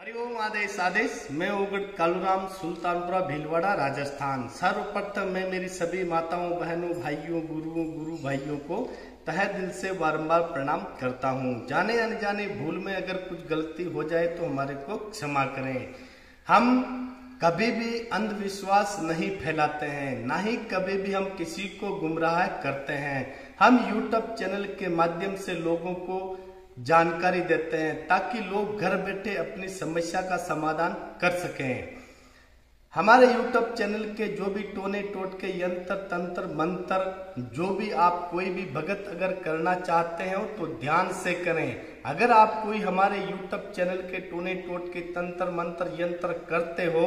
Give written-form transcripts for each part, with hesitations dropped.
हरिओम आदेश आदेश। मैं ओगड़ कालूराम, सुल्तानपुरा, भीलवाड़ा, राजस्थान। सर्वप्रथम मैं मेरी सभी माताओं, बहनों, भाइयों, गुरु भाइयों को तहे दिल से बारंबार प्रणाम करता हूँ। जाने अनजाने भूल में अगर कुछ गलती हो जाए तो हमारे को क्षमा करें। हम कभी भी अंधविश्वास नहीं फैलाते हैं, ना ही कभी भी हम किसी को गुमराह करते हैं। हम यूट्यूब चैनल के माध्यम से लोगों को जानकारी देते हैं ताकि लोग घर बैठे अपनी समस्या का समाधान कर सकें। हमारे YouTube चैनल के जो भी टोने टोटके, यंत्र तंत्र मंत्र, जो भी आप कोई भी भगत अगर करना चाहते हो तो ध्यान से करें। अगर आप कोई हमारे YouTube चैनल के टोने टोटके, तंत्र मंत्र, यंत्र करते हो,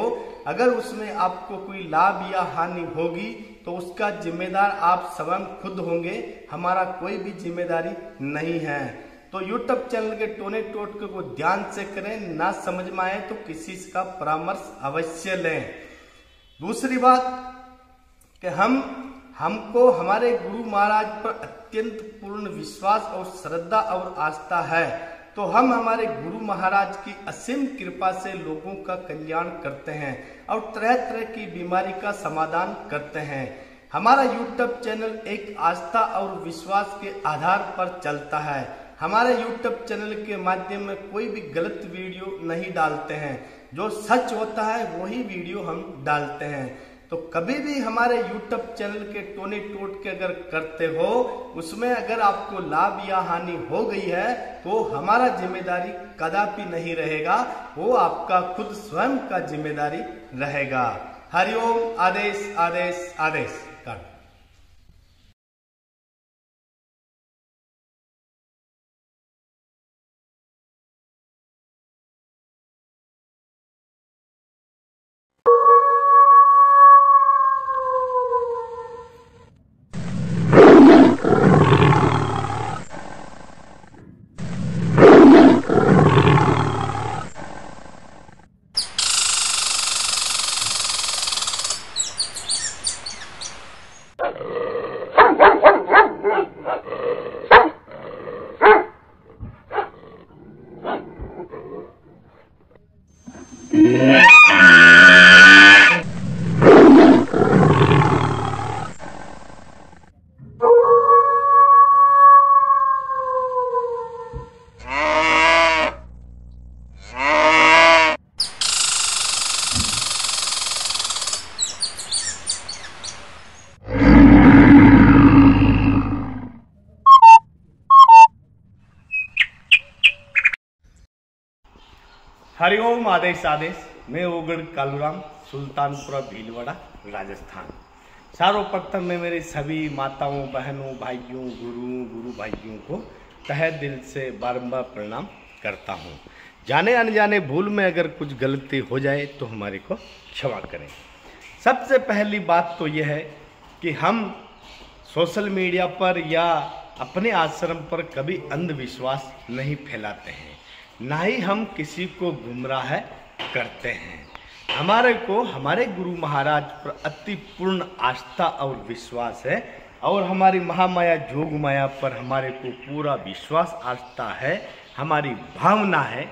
अगर उसमें आपको कोई लाभ या हानि होगी तो उसका जिम्मेदार आप स्वयं खुद होंगे, हमारा कोई भी जिम्मेदारी नहीं है। तो YouTube चैनल के टोने टोटके को ध्यान से करें, ना समझ में आए तो किसी का परामर्श अवश्य लें। दूसरी बात कि हमको हमारे गुरु महाराज पर अत्यंत पूर्ण विश्वास और श्रद्धा और आस्था है, तो हम हमारे गुरु महाराज की असीम कृपा से लोगों का कल्याण करते हैं और तरह तरह की बीमारी का समाधान करते हैं। हमारा YouTube चैनल एक आस्था और विश्वास के आधार पर चलता है। हमारे YouTube चैनल के माध्यम में कोई भी गलत वीडियो नहीं डालते हैं, जो सच होता है वही वीडियो हम डालते हैं। तो कभी भी हमारे YouTube चैनल के टोने टोटके अगर करते हो, उसमें अगर आपको लाभ या हानि हो गई है तो हमारा जिम्मेदारी कदापि नहीं रहेगा, वो आपका खुद स्वयं का जिम्मेदारी रहेगा। हरिओम आदेश आदेश आदेश। हरिओम आदेश आदेश। मैं ओगड़ कालूराम, सुल्तानपुरा, भीलवाड़ा, राजस्थान। सर्वप्रथम मैं मेरे सभी माताओं, बहनों, भाइयों, गुरु भाइयों को तहे दिल से बारंबार प्रणाम करता हूँ। जाने अनजाने भूल में अगर कुछ गलती हो जाए तो हमारे को क्षमा करें। सबसे पहली बात तो यह है कि हम सोशल मीडिया पर या अपने आश्रम पर कभी अंधविश्वास नहीं फैलाते हैं, ना ही हम किसी को गुमराह करते हैं। हमारे गुरु महाराज पर अति पूर्ण आस्था और विश्वास है और हमारी महामाया जोग माया पर हमारे को पूरा विश्वास आस्था है, हमारी भावना है,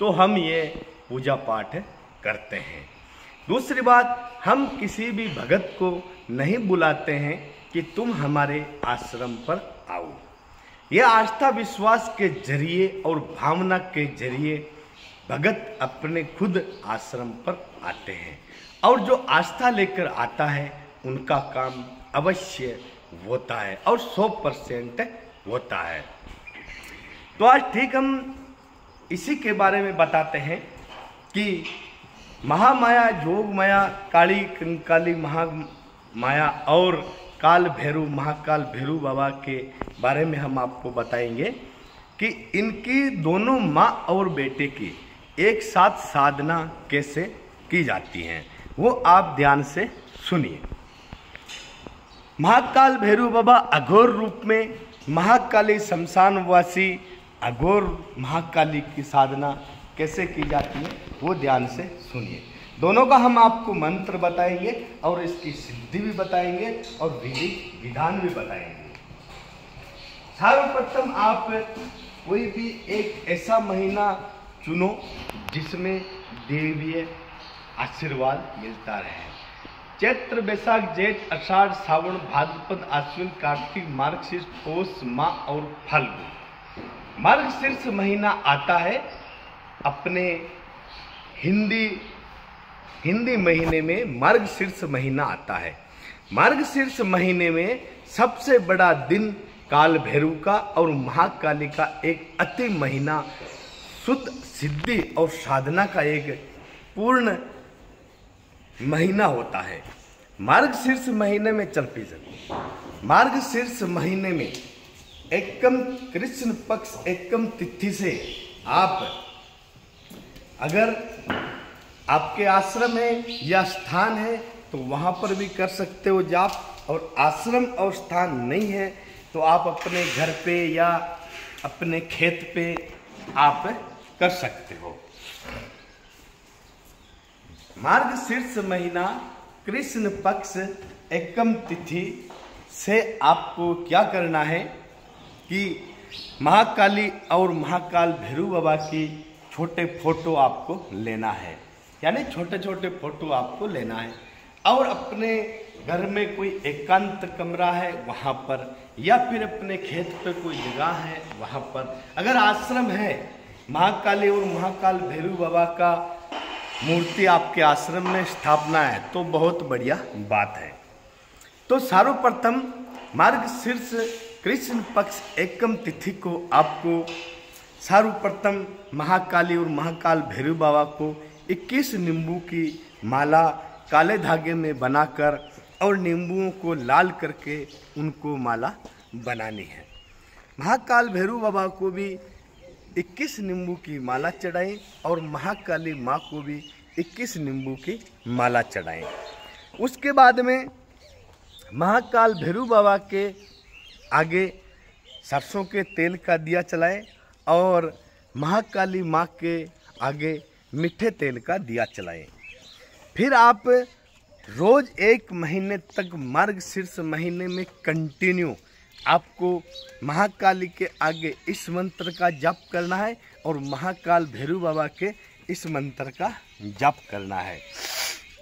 तो हम ये पूजा पाठ करते हैं। दूसरी बात, हम किसी भी भगत को नहीं बुलाते हैं कि तुम हमारे आश्रम पर आओ। यह आस्था विश्वास के जरिए और भावना के जरिए भगत अपने खुद आश्रम पर आते हैं और जो आस्था लेकर आता है उनका काम अवश्य होता है और 100% होता है। तो आज ठीक हम इसी के बारे में बताते हैं कि महामाया, जोग माया, काली कंकाली महामाया और काल भैरव, महाकाल भैरव बाबा के बारे में हम आपको बताएंगे कि इनकी दोनों माँ और बेटे की एक साथ साधना कैसे की जाती है, वो आप ध्यान से सुनिए। महाकाल भैरव बाबा अघोर रूप में महाकाली शमशानवासी अघोर महाकाली की साधना कैसे की जाती है वो ध्यान से सुनिए। दोनों का हम आपको मंत्र बताएंगे और इसकी सिद्धि भी बताएंगे और विधि विधान भी बताएंगे। सर्वप्रथम आप कोई भी एक ऐसा महीना चुनो जिसमें देवीय आशीर्वाद मिलता रहे। चैत्र वैशाख जेठ आषाढ़ सावन भाद्रपद आश्विन कार्तिक मार्गशीर्ष पौष माह और फाल्गुन। मार्गशीर्ष महीना आता है अपने हिंदी महीने में मार्गशीर्ष महीना आता है। मार्गशीर्ष महीने में सबसे बड़ा दिन काल भैरव का और महाकाली का एक अति महीना शुद्ध सिद्धि और साधना का एक पूर्ण महीना होता है। मार्गशीर्ष महीने में मार्गशीर्ष महीने में एकम कृष्ण पक्ष एकम तिथि से आप अगर आपके आश्रम है या स्थान है तो वहां पर भी कर सकते हो जाप, और आश्रम और स्थान नहीं है तो आप अपने घर पे या अपने खेत पे आप कर सकते हो। मार्गशीर्ष महीना कृष्ण पक्ष एकम तिथि से आपको क्या करना है कि महाकाली और महाकाल भैरव बाबा की छोटे फोटो आपको लेना है, यानी छोटे छोटे फोटो आपको लेना है, और अपने घर में कोई एकांत कमरा है वहाँ पर, या फिर अपने खेत पे कोई जगह है वहाँ पर, अगर आश्रम है महाकाली और महाकाल भैरव बाबा का मूर्ति आपके आश्रम में स्थापना है तो बहुत बढ़िया बात है। तो सर्वप्रथम मार्गशीर्ष कृष्ण पक्ष एकम तिथि को आपको सर्वप्रथम महाकाली और महाकाल भैरव बाबा को 21 नींबू की माला काले धागे में बनाकर और नींबुओं को लाल करके उनको माला बनानी है। महाकाल भैरव बाबा को भी 21 नींबू की माला चढ़ाएं और महाकाली माँ को भी 21 नींबू की माला चढ़ाएं। उसके बाद में महाकाल भैरव बाबा के आगे सरसों के तेल का दिया चलाएं और महाकाली माँ के आगे मीठे तेल का दिया चलाएं। फिर आप रोज 1 महीने तक मार्गशीर्ष महीने में कंटिन्यू आपको महाकाली के आगे इस मंत्र का जाप करना है और महाकाल भैरव बाबा के इस मंत्र का जाप करना है।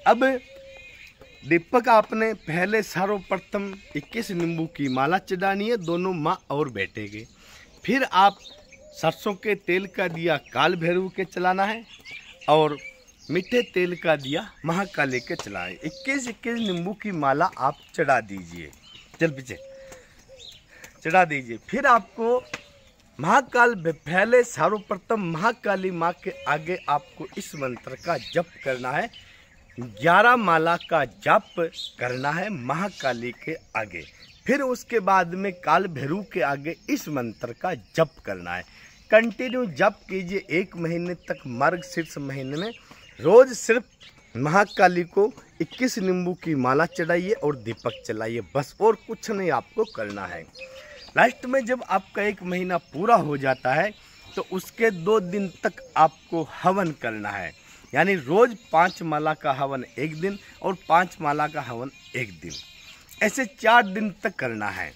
अब दीपक आपने पहले सर्वप्रथम 21 नींबू की माला चढ़ानी है दोनों माँ और बेटे के। फिर आप सरसों के तेल का दिया काल भैरव के चलाना है और मीठे तेल का दिया महाकाली के चलाए। 21 नींबू की माला आप चढ़ा दीजिए, चल पीछे चढ़ा दीजिए। फिर आपको महाकाल पहले सर्वप्रथम महाकाली माँ के आगे आपको इस मंत्र का जप करना है। 11 माला का जप करना है महाकाली के आगे। फिर उसके बाद में काल भैरव के आगे इस मंत्र का जप करना है। कंटिन्यू जप कीजिए 1 महीने तक। मार्गशीर्ष महीने में रोज सिर्फ महाकाली को 21 नींबू की माला चढ़ाइए और दीपक चलाइए, बस और कुछ नहीं आपको करना है। लास्ट में जब आपका 1 महीना पूरा हो जाता है तो उसके 2 दिन तक आपको हवन करना है, यानी रोज 5 माला का हवन 1 दिन और 5 माला का हवन 1 दिन, ऐसे 4 दिन तक करना है।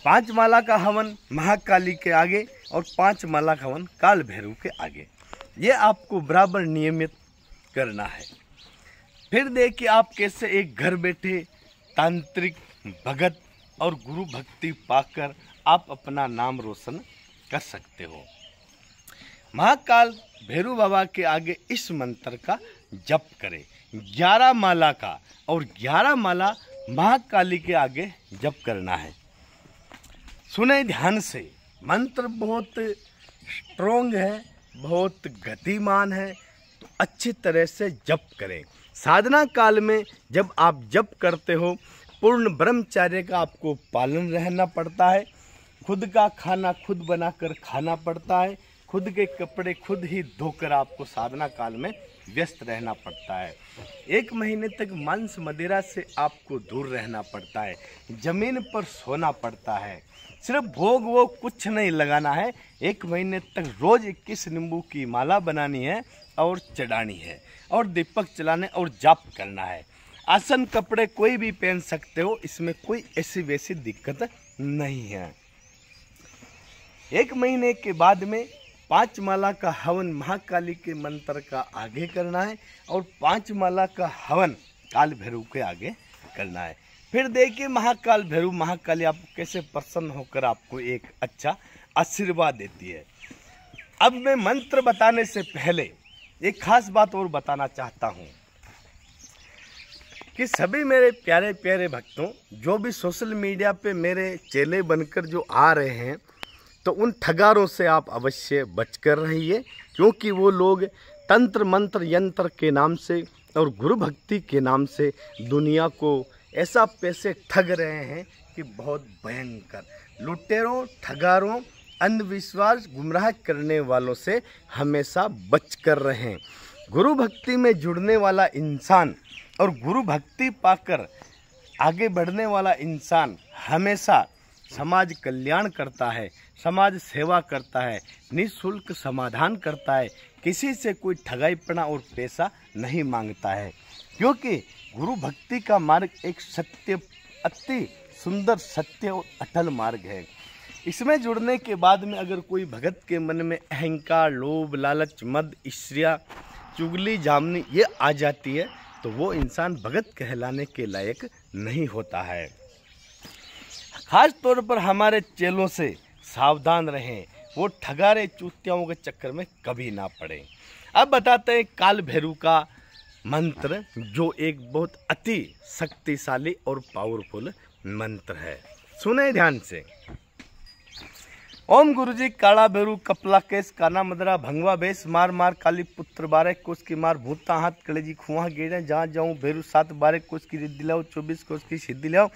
5 माला का हवन महाकाली के आगे और 5 माला का हवन काल भैरव के आगे, ये आपको बराबर नियमित करना है। फिर देखिए आप कैसे एक घर बैठे तांत्रिक भगत और गुरु भक्ति पाकर आप अपना नाम रोशन कर सकते हो। महाकाल भैरव बाबा के आगे इस मंत्र का जप करें 11 माला का, और 11 माला महाकाली के आगे जप करना है। सुने ध्यान से, मंत्र बहुत स्ट्रोंग है, बहुत गतिमान है, तो अच्छी तरह से जप करें। साधना काल में जब आप जप करते हो पूर्ण ब्रह्मचर्य का आपको पालन रहना पड़ता है। खुद का खाना खुद बनाकर खाना पड़ता है, खुद के कपड़े खुद ही धोकर आपको साधना काल में व्यस्त रहना पड़ता है। 1 महीने तक मांस मदिरा से आपको दूर रहना पड़ता है, जमीन पर सोना पड़ता है, सिर्फ भोग वो कुछ नहीं लगाना है। 1 महीने तक रोज 21 नींबू की माला बनानी है और चढ़ानी है और दीपक चलाने और जाप करना है। आसन कपड़े कोई भी पहन सकते हो, इसमें कोई ऐसी वैसी दिक्कत नहीं है। 1 महीने के बाद में 5 माला का हवन महाकाली के मंत्र का आगे करना है और 5 माला का हवन काल भैरव के आगे करना है। फिर देखिए महाकाल भैरव महाकाली आपको कैसे प्रसन्न होकर आपको एक अच्छा आशीर्वाद देती है। अब मैं मंत्र बताने से पहले एक खास बात और बताना चाहता हूँ कि सभी मेरे प्यारे प्यारे भक्तों, जो भी सोशल मीडिया पे मेरे चेले बनकर जो आ रहे हैं, तो उन ठगारों से आप अवश्य बचकर रहिए, क्योंकि वो लोग तंत्र मंत्र यंत्र के नाम से और गुरु भक्ति के नाम से दुनिया को ऐसा पैसे ठग रहे हैं कि बहुत भयंकर। लुटेरों, ठगारों, अंधविश्वास, गुमराह करने वालों से हमेशा बचकर रहें। गुरु भक्ति में जुड़ने वाला इंसान और गुरु भक्ति पाकर आगे बढ़ने वाला इंसान हमेशा समाज कल्याण करता है, समाज सेवा करता है, निःशुल्क समाधान करता है, किसी से कोई ठगाईपना और पैसा नहीं मांगता है, क्योंकि गुरु भक्ति का मार्ग एक सत्य, अति सुंदर सत्य और अटल मार्ग है। इसमें जुड़ने के बाद में अगर कोई भगत के मन में अहंकार, लोभ, लालच, मद, ईर्ष्या, चुगली, जामनी ये आ जाती है, तो वो इंसान भगत कहलाने के लायक नहीं होता है। खास तौर पर हमारे चेलों से सावधान रहें, वो ठगारे चूतियाओं के चक्कर में कभी ना पड़े। अब बताते हैं काल भैरव का मंत्र, जो एक बहुत अति शक्तिशाली और पावरफुल मंत्र है। सुने ध्यान से। ओम गुरुजी काला भैरू कपला केस काना मदरा भंगवा बेस मार मार काली पुत्र बारे कोस की मार भूता हाथ कलेजी खुआ गेड़े जहाँ जाऊँ भैरू 7 बारे कोस की रिद्धि लाओ 24 कोस की सिद्धि लाओ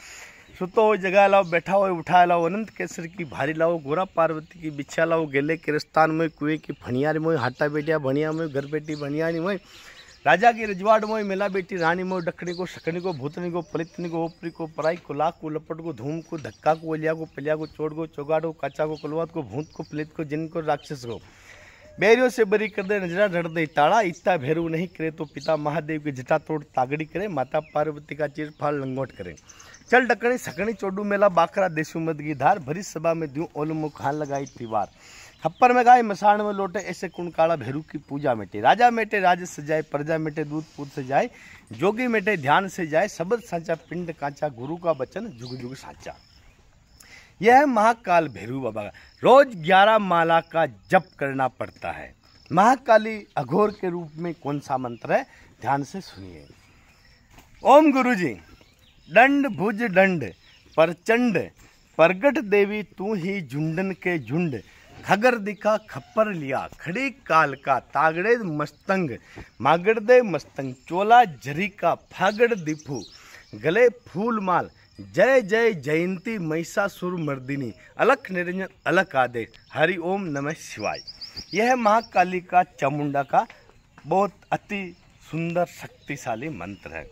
सुतो हो जगह लाओ बैठा हो उठा लाओ अनंत केसर की भारी लाओ गोरा पार्वती की बिछा लाओ गेले के रस्तान में कुएं की फणियार मोय हाटा बेटिया भणिया में घर बेटी भणियानी मोय राजा की रजवाड़ मोय मेला बेटी रानी मोय डकनी को शकनी को भूतनी को पलितनी को ओपरी को पराई को लाख को लपट को धूम को धक्का को ओलिया को पलिया को चोट को चौगाड़ को काचा को कलवात को भूत को पलित को जिन को राक्षस को बैरियों से बरी कर दे नजरा ढड़ दे ताड़ा इतना भैरव नहीं करे तो पिता महादेव की जटा तोड़ तागड़ी करे माता पार्वती का चीर फाड़ लंगोट करे चल डकनी सकनी चोडू मेला बाकरा देशु मद की धार भरी सभा में दूं ओलमो खान लगाई तिवार खप्पर में गाय मसाण में लोटे ऐसे कुण काला भैरू की पूजा मेटे राजा मेटे राज सजाए प्रजा मेटे दूध पूत से जाए जोगी मेटे ध्यान से जाए शब्द साचा पिंड कांचा गुरु का वचन जुग जुग साचा। यह है महाकाल भैरू बाबा का रोज 11 माला का जप करना पड़ता है। महाकाली अघोर के रूप में कौन सा मंत्र है, ध्यान से सुनिए। ओम गुरुजी दंड भुज दंड प्रचंड प्रगट देवी तू ही झुंडन के झुंड खगर दिखा खप्पर लिया खड़ी काल का तागड़े मस्तंग मागड़ दे मस्तंग चोला जरी का फागड़ दिफू गले फूल माल जय जय जयंती महिषासुर मर्दिनी अलख निरंजन अलख आदेश हरि ओम नमः शिवाय। यह है महाकाली का चामुंडा का बहुत अति सुंदर शक्तिशाली मंत्र है।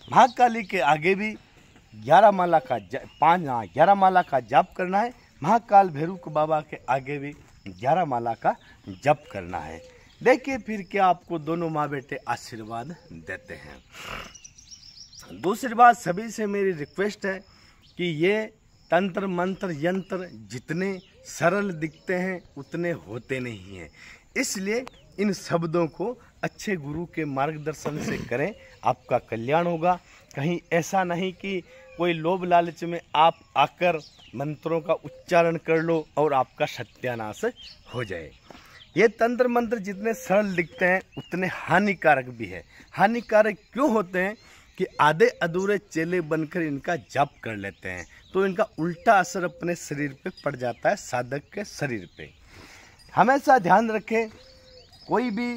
महाकाली के आगे भी 11 माला का 11 माला का जप करना है। महाकाल भैरू बाबा के आगे भी 11 माला का जप करना है। देखिए फिर क्या आपको दोनों माँ बेटे आशीर्वाद देते हैं। दूसरी बात, सभी से मेरी रिक्वेस्ट है कि ये तंत्र मंत्र यंत्र जितने सरल दिखते हैं उतने होते नहीं हैं, इसलिए इन शब्दों को अच्छे गुरु के मार्गदर्शन से करें, आपका कल्याण होगा। कहीं ऐसा नहीं कि कोई लोभ लालच में आप आकर मंत्रों का उच्चारण कर लो और आपका सत्यानाश हो जाए। ये तंत्र मंत्र जितने सरल दिखते हैं उतने हानिकारक भी है। हानिकारक क्यों होते हैं कि आधे अधूरे चेले बनकर इनका जप कर लेते हैं तो इनका उल्टा असर अपने शरीर पे पड़ जाता है, साधक के शरीर पे। हमेशा ध्यान रखें, कोई भी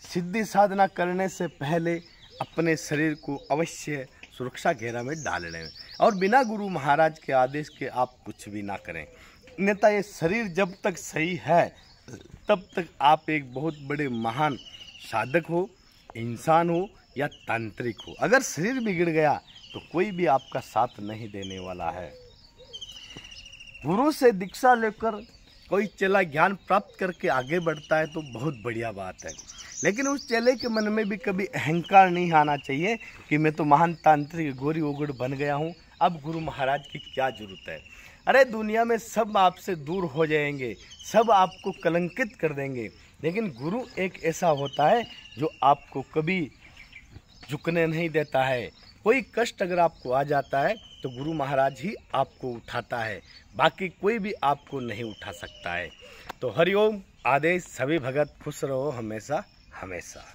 सिद्धि साधना करने से पहले अपने शरीर को अवश्य सुरक्षा घेरा में डाल लें और बिना गुरु महाराज के आदेश के आप कुछ भी ना करें। अन्यथा ये शरीर जब तक सही है तब तक आप एक बहुत बड़े महान साधक हो, इंसान हो या तांत्रिक हो। अगर शरीर बिगड़ गया तो कोई भी आपका साथ नहीं देने वाला है। गुरु से दीक्षा लेकर कोई चेला ज्ञान प्राप्त करके आगे बढ़ता है तो बहुत बढ़िया बात है, लेकिन उस चेले के मन में भी कभी अहंकार नहीं आना चाहिए कि मैं तो महान तांत्रिक गोरी ओगड़ बन गया हूँ, अब गुरु महाराज की क्या जरूरत है। अरे दुनिया में सब आपसे दूर हो जाएंगे, सब आपको कलंकित कर देंगे, लेकिन गुरु एक ऐसा होता है जो आपको कभी झुकने नहीं देता है। कोई कष्ट अगर आपको आ जाता है तो गुरु महाराज ही आपको उठाता है, बाकी कोई भी आपको नहीं उठा सकता है। तो हरिओम आदेश, सभी भगत खुश रहो हमेशा हमेशा।